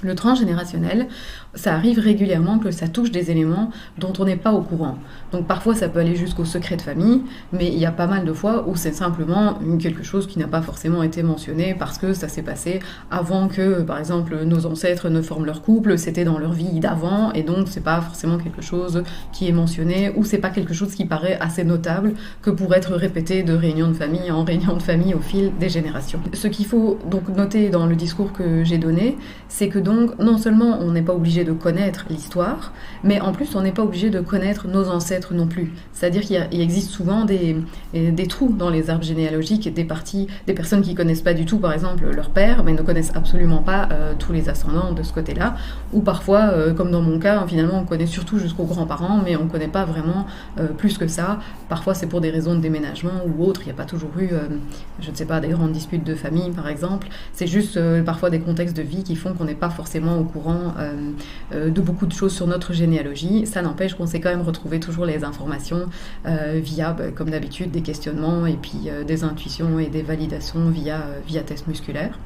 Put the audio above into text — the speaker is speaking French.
Le transgénérationnel, ça arrive régulièrement que ça touche des éléments dont on n'est pas au courant. Donc parfois ça peut aller jusqu'au secret de famille, mais il y a pas mal de fois où c'est simplement quelque chose qui n'a pas forcément été mentionné parce que ça s'est passé avant que, par exemple, nos ancêtres ne forment leur couple, c'était dans leur vie d'avant, et donc c'est pas forcément quelque chose qui est mentionné, ou c'est pas quelque chose qui paraît assez notable que pour être répété de réunion de famille en réunion de famille au fil des générations. Ce qu'il faut donc noter dans le discours que j'ai donné, c'est que donc non seulement on n'est pas obligé de connaître l'histoire, mais en plus on n'est pas obligé de connaître nos ancêtres non plus. C'est-à-dire qu'il existe souvent des trous dans les arbres généalogiques, des personnes qui connaissent pas du tout par exemple leur père, mais ne connaissent absolument pas tous les ascendants de ce côté-là, ou parfois, comme dans mon cas, finalement on connaît surtout jusqu'aux grands-parents, mais on connaît pas vraiment plus que ça. Parfois c'est pour des raisons de déménagement ou autre, il n'y a pas toujours eu, je ne sais pas, des grandes disputes de famille par exemple, c'est juste parfois des contextes de vie qui font qu'on n'est pas forcément au courant de beaucoup de choses sur notre généalogie. Ça n'empêche qu'on sait quand même retrouver toujours les informations via, comme d'habitude, des questionnements et puis des intuitions et des validations via tests musculaires.